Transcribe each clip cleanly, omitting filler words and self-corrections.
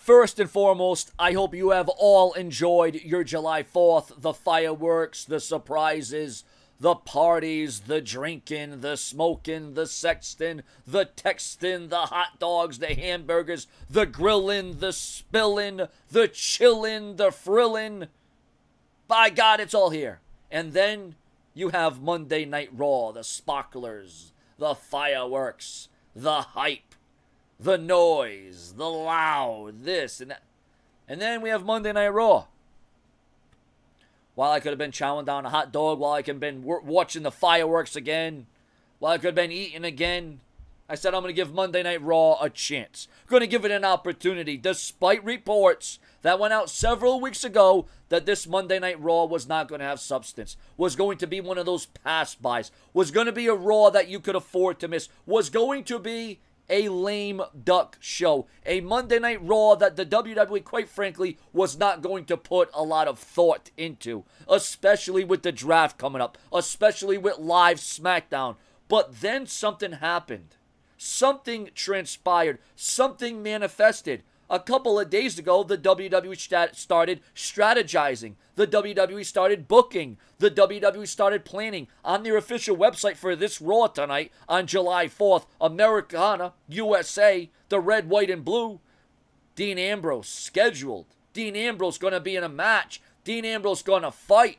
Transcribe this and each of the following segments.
First and foremost, I hope you have all enjoyed your July 4th, the fireworks, the surprises, the parties, the drinking, the smoking, the sexting, the texting, the hot dogs, the hamburgers, the grilling, the spilling, the chilling, the frilling. By God, it's all here. And then you have Monday Night Raw, the sparklers, the fireworks, the hype, the noise, the loud, this and that. And then we have Monday Night Raw. While I could have been chowing down a hot dog, while I could have been watching the fireworks again, while I could have been eating again, I said I'm going to give Monday Night Raw a chance. Going to give it an opportunity, despite reports that went out several weeks ago that this Monday Night Raw was not going to have substance, was going to be one of those pass-bys, was going to be a Raw that you could afford to miss, was going to be a lame duck show. A Monday Night Raw that the WWE, quite frankly, was not going to put a lot of thought into. Especially with the draft coming up. Especially with live SmackDown. But then something happened. Something transpired. Something manifested. A couple of days ago, the WWE started strategizing. The WWE started booking. The WWE started planning. On their official website for this Raw tonight, on July 4th, Americana, USA, the red, white, and blue, Dean Ambrose scheduled. Dean Ambrose going to be in a match. Dean Ambrose going to fight.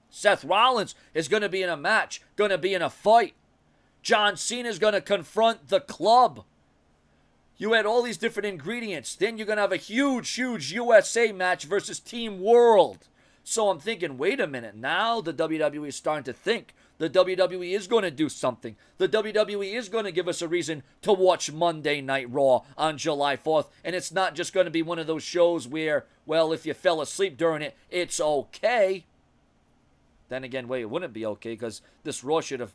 Seth Rollins is going to be in a match, going to be in a fight. John Cena is going to confront the Club. You had all these different ingredients. Then you're going to have a huge, huge USA match versus Team World. So I'm thinking, wait a minute. Now the WWE is starting to think. The WWE is going to do something. The WWE is going to give us a reason to watch Monday Night Raw on July 4th. And it's not just going to be one of those shows where, well, if you fell asleep during it, it's okay. Then again, wait, it wouldn't be okay because this Raw should have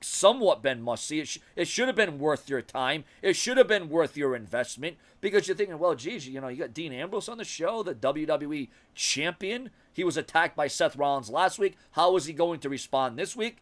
somewhat been must-see. It should have been worth your time. It should have been worth your investment because you're thinking, well, geez, you know, you got Dean Ambrose on the show, the WWE champion. He was attacked by Seth Rollins last week. How is he going to respond this week?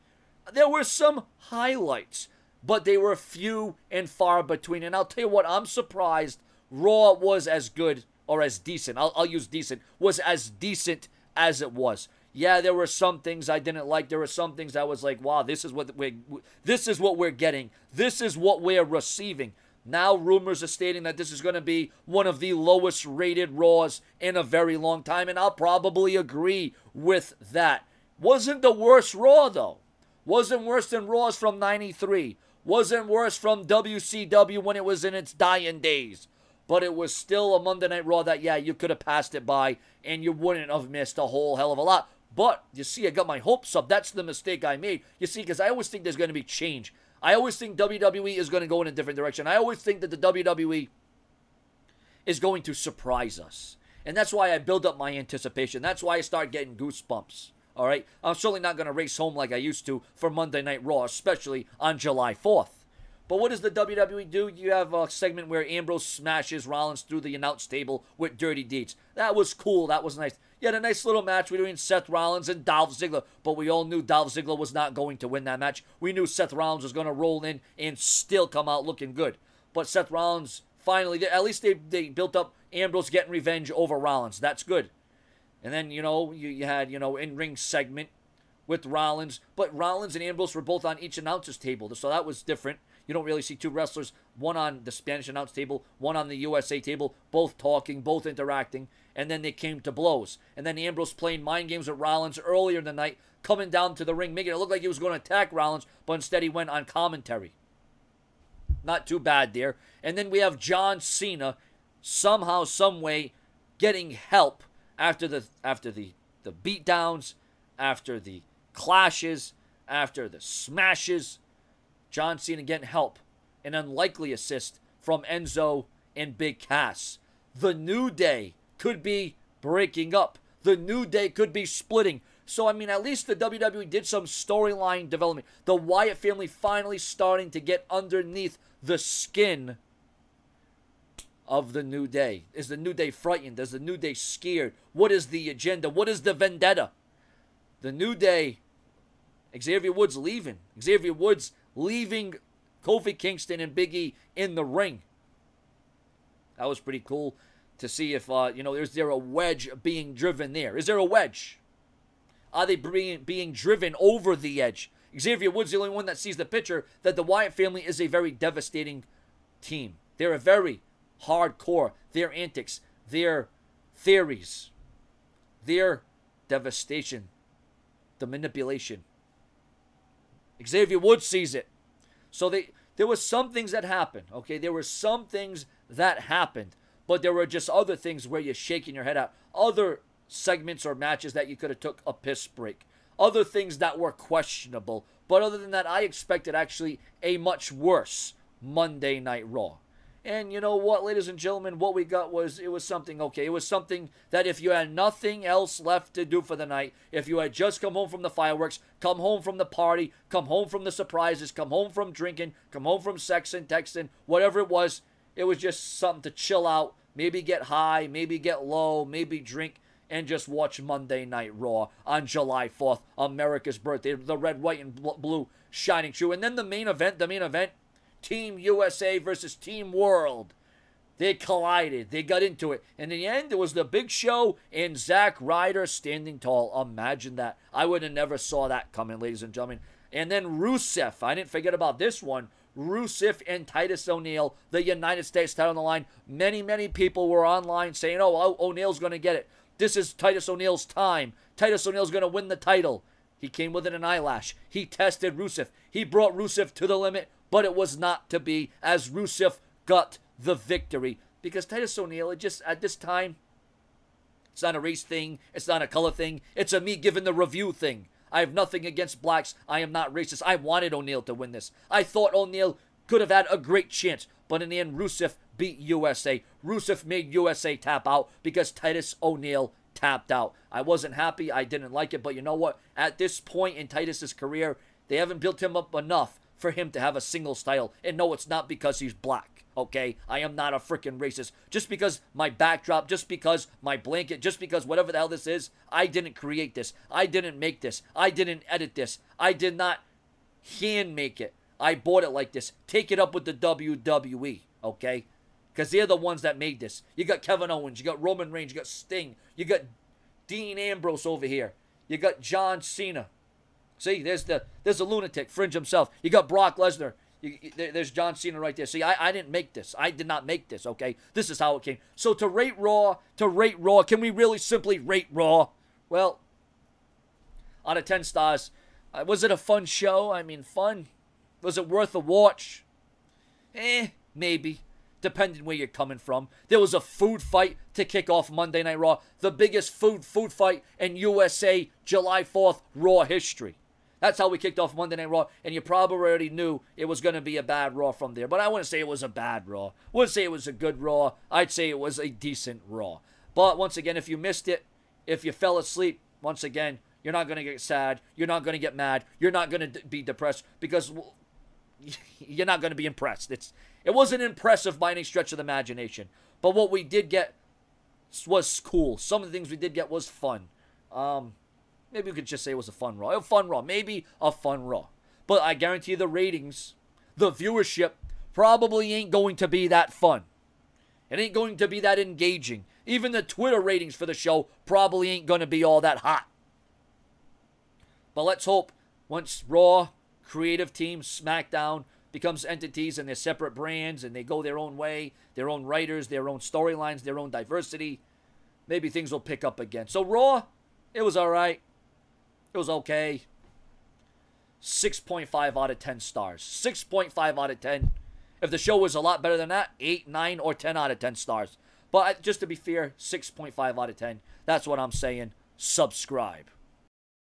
There were some highlights, but they were few and far between. And I'll tell you what, I'm surprised Raw was as good or as decent. I'll use decent. Was as decent as it was. Yeah, there were some things I didn't like. There were some things I was like, wow, this is what we're getting. This is what we're receiving. Now rumors are stating that this is going to be one of the lowest rated Raws in a very long time, and I'll probably agree with that. Wasn't the worst Raw, though. Wasn't worse than Raws from '93. Wasn't worse from WCW when it was in its dying days. But it was still a Monday Night Raw that, yeah, you could have passed it by, and you wouldn't have missed a whole hell of a lot. But, you see, I got my hopes up. That's the mistake I made. You see, because I always think there's going to be change. I always think WWE is going to go in a different direction. I always think that the WWE is going to surprise us. And that's why I build up my anticipation. That's why I start getting goosebumps. All right? I'm certainly not going to race home like I used to for Monday Night Raw, especially on July 4th. But what does the WWE do? You have a segment where Ambrose smashes Rollins through the announce table with dirty deeds. That was cool. That was nice. You had a nice little match between Seth Rollins and Dolph Ziggler, but we all knew Dolph Ziggler was not going to win that match. We knew Seth Rollins was going to roll in and still come out looking good. But Seth Rollins, finally, at least they built up Ambrose getting revenge over Rollins. That's good. And then, you know, you had, you know, in-ring segment with Rollins, but Rollins and Ambrose were both on each announcer's table, so that was different. You don't really see two wrestlers, one on the Spanish announce table, one on the USA table, both talking, both interacting, and then they came to blows. And then Ambrose playing mind games with Rollins earlier in the night, coming down to the ring, making it look like he was going to attack Rollins, but instead he went on commentary. Not too bad there. And then we have John Cena, somehow, some way, getting help after the beatdowns, after the clashes, after the smashes. John Cena getting help. An unlikely assist from Enzo and Big Cass. The New Day could be breaking up. The New Day could be splitting. So, I mean, at least the WWE did some storyline development. The Wyatt family finally starting to get underneath the skin of the New Day. Is the New Day frightened? Is the New Day scared? What is the agenda? What is the vendetta? The New Day, Xavier Woods leaving. Xavier Woods leaving Kofi Kingston and Big E in the ring. That was pretty cool to see if, is there a wedge being driven there? Is there a wedge? Are they being driven over the edge? Xavier Woods the only one that sees the picture that the Wyatt family is a very devastating team. They're a very hardcore. Their antics, their theories, their devastation, the manipulation. Xavier Woods sees it. So there were some things that happened, okay? There were some things that happened, but there were just other things where you're shaking your head at. Other segments or matches that you could have took a piss break. Other things that were questionable. But other than that, I expected actually a much worse Monday Night Raw. And you know what, ladies and gentlemen, what we got was, it was something okay. It was something that if you had nothing else left to do for the night, if you had just come home from the fireworks, come home from the party, come home from the surprises, come home from drinking, come home from sexing, texting, whatever it was just something to chill out, maybe get high, maybe get low, maybe drink, and just watch Monday Night Raw on July 4th, America's birthday, the red, white, and blue shining true. And then the main event, Team USA versus Team World. They collided. They got into it. And in the end, it was the Big Show and Zack Ryder standing tall. Imagine that. I would have never saw that coming, ladies and gentlemen. And then Rusev. I didn't forget about this one. Rusev and Titus O'Neil, the United States title on the line. Many, many people were online saying, oh, O'Neil's going to get it. This is Titus O'Neil's time. Titus O'Neil's going to win the title. He came within an eyelash. He tested Rusev. He brought Rusev to the limit, but it was not to be, as Rusev got the victory. Because Titus O'Neil, at this time, it's not a race thing. It's not a color thing. It's a me giving the review thing. I have nothing against blacks. I am not racist. I wanted O'Neil to win this. I thought O'Neil could have had a great chance. But in the end, Rusev beat USA. Rusev made USA tap out because Titus O'Neil tapped out. I wasn't happy. I didn't like it. But you know what? At this point in Titus's career, they haven't built him up enough for him to have a singles title. And no, it's not because he's black, okay? I am not a freaking racist. Just because my backdrop, just because my blanket, just because whatever the hell this is, I didn't create this. I didn't make this. I didn't edit this. I did not hand make it. I bought it like this. Take it up with the WWE, okay? Because they're the ones that made this. You got Kevin Owens. You got Roman Reigns. You got Sting. You got Dean Ambrose over here. You got John Cena. See, there's the lunatic, Fringe himself. You got Brock Lesnar. There's John Cena right there. See, I didn't make this. I did not make this, okay? This is how it came. So to rate Raw, can we really simply rate Raw? Well, out of 10 stars, was it a fun show? I mean, fun. Was it worth a watch? Maybe. Depending where you're coming from. There was a food fight to kick off Monday Night Raw. The biggest food fight in USA July 4th Raw history. That's how we kicked off Monday Night Raw, and you probably already knew it was going to be a bad Raw from there. But I wouldn't say it was a bad Raw. I wouldn't say it was a good Raw. I'd say it was a decent Raw. But once again, if you missed it, if you fell asleep, once again, you're not going to get sad. You're not going to get mad. You're not going to be depressed because you're not going to be impressed. It wasn't impressive by any stretch of the imagination. But what we did get was cool. Some of the things we did get was fun. Maybe we could just say it was a fun Raw. A fun Raw. Maybe a fun Raw. But I guarantee you the ratings, the viewership, probably ain't going to be that fun. It ain't going to be that engaging. Even the Twitter ratings for the show probably ain't going to be all that hot. But let's hope once Raw, creative team, SmackDown becomes entities and they're separate brands and they go their own way, their own writers, their own storylines, their own diversity, maybe things will pick up again. So Raw, it was all right. It was okay. 6.5 out of 10 stars. 6.5 out of 10. If the show was a lot better than that, 8, 9, or 10 out of 10 stars. But just to be fair, 6.5 out of 10. That's what I'm saying. Subscribe.